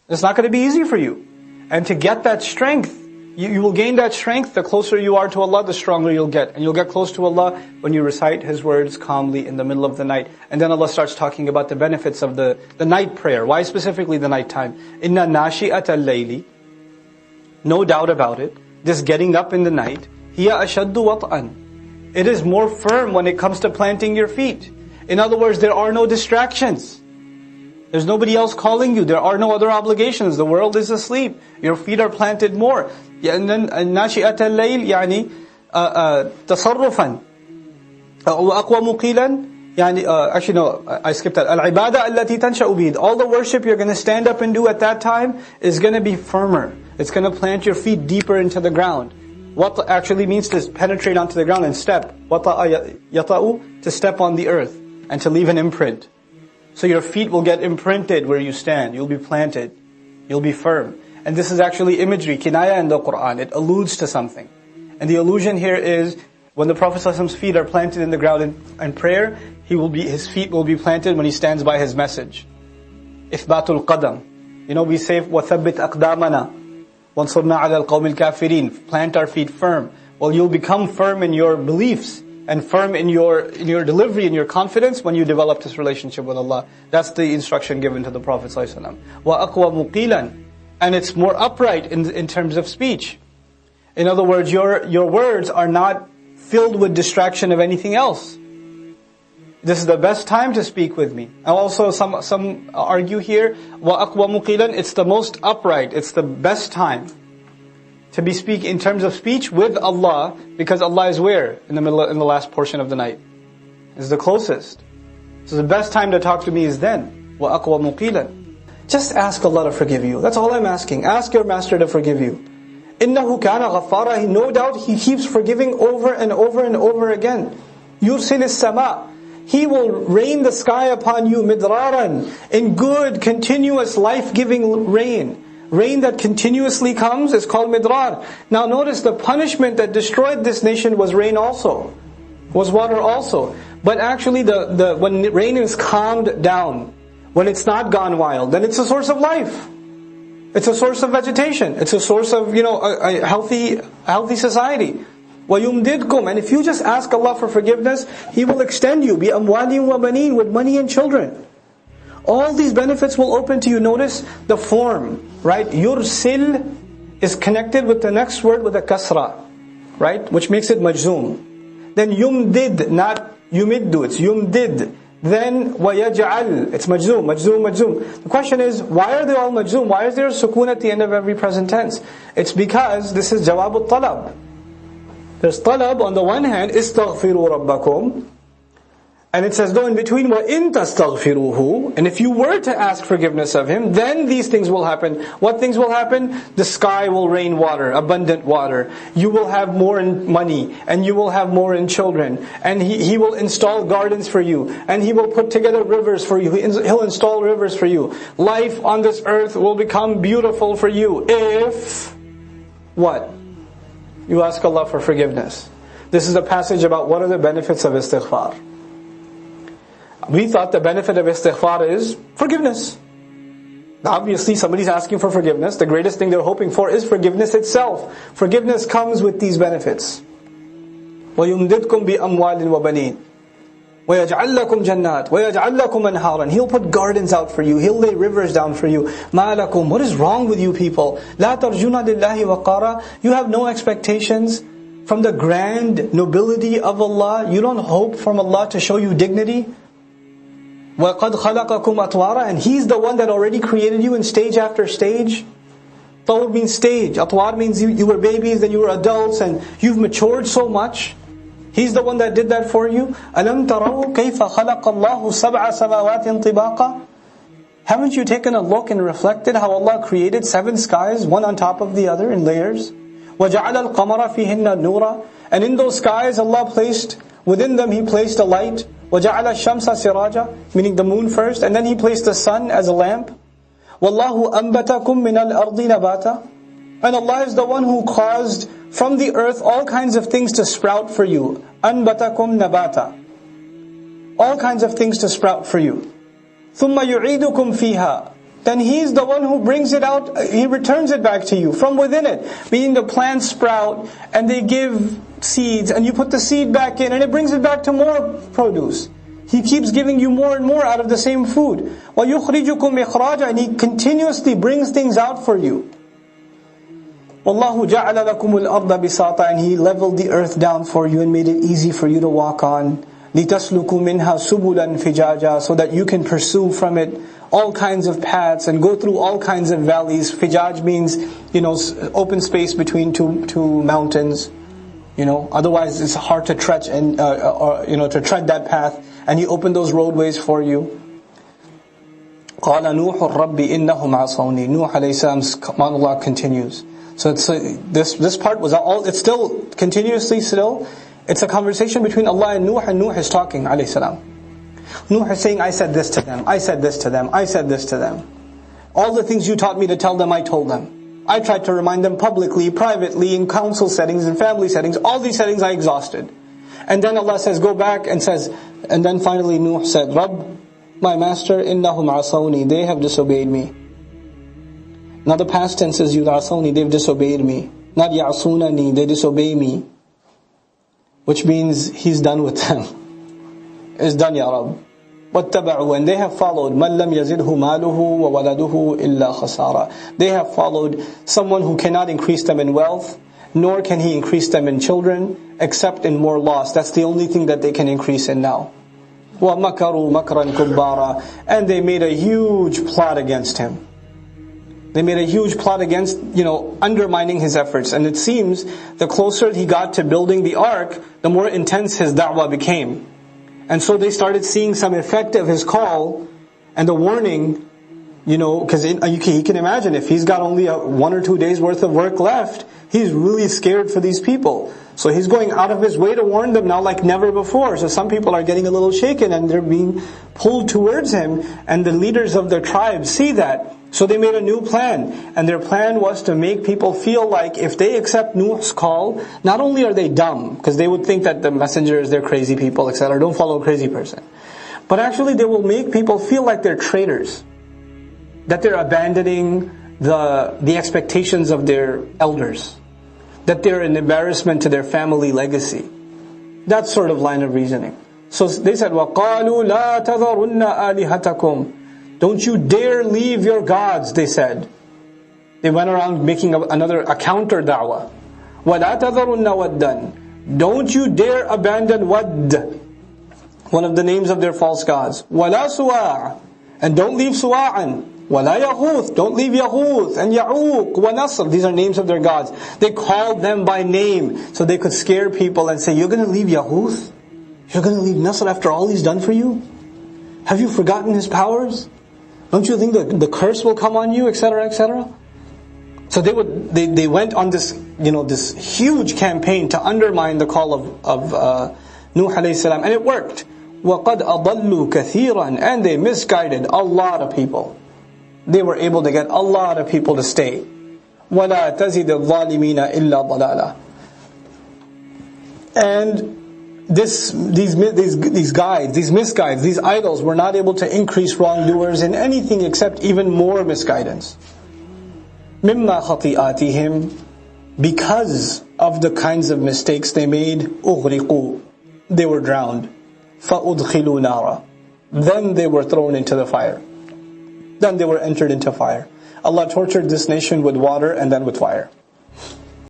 It's not going to be easy for you. And to get that strength, you will gain that strength. The closer you are to Allah, the stronger you'll get. And you'll get close to Allah when you recite His words calmly in the middle of the night. And then Allah starts talking about the benefits of the night prayer. Why specifically the night time? Inna nashi'ata al-layli. No doubt about it. This getting up in the night. Hiya ashaddu wat'an. It is more firm when it comes to planting your feet. In other words, there are no distractions. There's nobody else calling you. There are no other obligations. The world is asleep. Your feet are planted more. And then ناشئة الليل يعني تصرفا وأقوى مقيلا يعني actually no, I skipped that. العبادة التي تنشأ بيد. All the worship you're going to stand up and do at that time is going to be firmer. It's going to plant your feet deeper into the ground. What actually means to penetrate onto the ground and step. وَطَأَ يَطَأُ, to step on the earth and to leave an imprint. So your feet will get imprinted where you stand. You'll be planted. You'll be firm. And this is actually imagery, kinaya in the Qur'an. It alludes to something. And the allusion here is, when the Prophet ﷺ's feet are planted in the ground in prayer, his feet will be planted when he stands by his message. إِثْبَاتُ الْقَدَمِ. We say, وَثَبِّتْ أَقْدَامَنَا وَانْصُرْنَا عَلَى الْقَوْمِ الْكَافِرِينَ. Plant our feet firm. Well, you'll become firm in your beliefs and firm in your delivery, in your confidence when you develop this relationship with Allah. That's the instruction given to the Prophet ﷺ. وَأَقْوَى مُقِيلًا. And it's more upright in terms of speech. In other words, your words are not filled with distraction of anything else. This is the best time to speak with me. And also some argue here, وَأَقْوَى مُقِيلًا, it's the most upright, it's the best time to be speaking in terms of speech with Allah, because Allah is where? In the last portion of the night. It's the closest. So the best time to talk to me is then. وَأَقْوَى مُقِيلًا. Just ask Allah to forgive you. That's all I'm asking. Ask your master to forgive you. إِنَّهُ كَانَ غَفَّارًا. No doubt He keeps forgiving over and over and over again. يُرْسِلِ السَّمَاءِ. He will rain the sky upon you midraran, in good, continuous, life-giving rain. Rain that continuously comes is called midrar. Now notice the punishment that destroyed this nation was rain also. Was water also. But actually when rain is calmed down, when it's not gone wild, then it's a source of life. It's a source of vegetation. It's a source of, a healthy society. وَيُمْدِدْكُمْ. And if you just ask Allah for forgiveness, He will extend you. بِأَمْوَالٍ وَبَنِينَ. With money and children. All these benefits will open to you. Notice the form, right? Yursil is connected with the next word with a kasra, right? Which makes it majzoom. Then yumdid, not yumiddu, it's yumdid. Then وَيَجْعَلْ, it's majzoom, majzoom, majzoom. The question is, why are they all majzoom? Why is there a sukoon at the end of every present tense? It's because this is jawab al-talab. There's talab on the one hand, istaghfiru rabbakum. And it says though in between, وَإِن تَسْتَغْفِرُوهُ. And if you were to ask forgiveness of Him, then these things will happen. What things will happen? The sky will rain water, abundant water. You will have more in money, and you will have more in children. And He will install gardens for you. And He will put together rivers for you. He'll install rivers for you. Life on this earth will become beautiful for you. If, what? You ask Allah for forgiveness. This is a passage about what are the benefits of istighfar. We thought the benefit of istighfar is forgiveness. Obviously somebody's asking for forgiveness. The greatest thing they're hoping for is forgiveness itself. Forgiveness comes with these benefits. وَيُمْدِدْكُمْ بِأَمْوَالٍ وَبَنِينَ وَيَجْعَلْ لَكُمْ جَنَّاتٍ وَيَجْعَلْ لَكُمْ أَنْهَارًا. He'll put gardens out for you. He'll lay rivers down for you. مَا لَكُمْ. What is wrong with you people? لَا تَرْجُونَ لِلَّهِ وَقَارًا. You have no expectations from the grand nobility of Allah. You don't hope from Allah to show you dignity. وَقَدْ خَلَقَكُمْ أَطْوَارًا. And He's the one that already created you in stage after stage. Tawr means stage. Atwar means you were babies, then you were adults, and you've matured so much. He's the one that did that for you. أَلَمْ تَرَوْا كَيْفَ خَلَقَ اللَّهُ سَبْعَ سَمَاوَاتٍ طِبَاقًا. Haven't you taken a look and reflected how Allah created 7 skies, one on top of the other in layers? وَجَعَلَ الْقَمَرَ فِيهِنَّ نُورًا. And in those skies Allah placed, within them He placed a light. وَجَعَلَ الشَّمْسَ سِرَاجًا. Meaning the moon first, and then He placed the sun as a lamp. وَاللَّهُ أَنْبَتَكُم مِّنَ الْأَرْضِ نَبَاتًا. And Allah is the one who caused from the earth all kinds of things to sprout for you. أَنْبَتَكُم نَبَاتًا. All kinds of things to sprout for you. ثُمَّ يُعِيدُكُمْ فِيهَا. then He's the one who brings it out, He returns it back to you from within it. Meaning the plants sprout and they give seeds, and you put the seed back in and it brings it back to more produce. He keeps giving you more and more out of the same food. وَيُخْرِجُكُمْ إِخْرَاجًا, and He continuously brings things out for you. وَاللَّهُ جَعَلَ لَكُمُ الْأَرْضَ بِسَاطًا, and He leveled the earth down for you and made it easy for you to walk on. لِتَسْلُكُوا مِنْهَا سُبُلًا فِجَاجًا, so that you can pursue from it all kinds of paths and go through all kinds of valleys. Fijaj means, open space between two mountains. Otherwise it's hard to tread and to tread that path. And He opened those roadways for you. قَالَ نُوحُ الرَّبِّ إِنَّهُمْ عَصَوْنِي. Nuh alayhi salam's monologue continues. So this part was all. It's still continuously still. It's a conversation between Allah and Nuh is talking alayhi salam. Nuh is saying, I said this to them, I said this to them, I said this to them. All the things you taught me to tell them, I told them. I tried to remind them publicly, privately, in council settings, in family settings. All these settings I exhausted. And then Allah says, go back and says, and then finally Nuh said, Rabb, my master, innahum asawni, they have disobeyed me. Now the past tense is yud'asawni, they've disobeyed me. Not ya'sunani, they disobey me. Which means He's done with them. It's done, Ya Rabb. وَاتَّبَعُوا, and they have followed مَنْ لَمْ يَزِدْهُ مَالُهُ وَوَلَدُهُ إِلَّا خَسَارًا. They have followed someone who cannot increase them in wealth, nor can he increase them in children, except in more loss. That's the only thing that they can increase in now. وَمَكَرُوا مَكْرًا كُبَّارًا, and they made a huge plot against him. They made a huge plot against, undermining his efforts. And it seems the closer he got to building the ark, the more intense his da'wah became. And so they started seeing some effect of his call and the warning, because he can imagine if he's got only 1 or 2 days worth of work left, he's really scared for these people. So he's going out of his way to warn them now like never before. So some people are getting a little shaken and they're being pulled towards him, and the leaders of their tribes see that. So they made a new plan, and their plan was to make people feel like if they accept Nuh's call, not only are they dumb, because they would think that the messengers, they're crazy people, etc. Don't follow a crazy person. But actually they will make people feel like they're traitors, that they're abandoning the expectations of their elders, that they're an embarrassment to their family legacy. That sort of line of reasoning. So they said, وَقَالُوا لَا تَذَرُنَّ آلِهَتَكُمْ, don't you dare leave your gods, they said. They went around making a counter da'wah. وَلَا تَذَرُنَّ وَدًّا, don't you dare abandon Wad, one of the names of their false gods. وَلَا سُوَاعًا, and don't leave Suwa'an. وَلَا يَغُوث, don't leave Yaghuth, and Ya'uq, وَنَصr, these are names of their gods. They called them by name so they could scare people and say, you're going to leave Yaghuth? You're going to leave Nasr after all he's done for you? Have you forgotten his powers? Don't you think the curse will come on you, etc., etc.? So they went on this this huge campaign to undermine the call of Nuh alayhi salam, and it worked. وَقَدْ أَضَلُّوا كَثِيرًا, and they misguided a lot of people. They were able to get a lot of people to stay. وَلَا تَزِدِ الظَّالِمِينَ إِلَّا ضَلَالًا. And these guides, these misguides, these idols were not able to increase wrongdoers in anything except even more misguidance. مِمَّا خَطِئَاتِهِمْ, because of the kinds of mistakes they made, أُغْرِقُوا, they were drowned. فَأُدْخِلُوا نَارًا, then they were thrown into the fire. Then they were entered into fire. Allah tortured this nation with water and then with fire.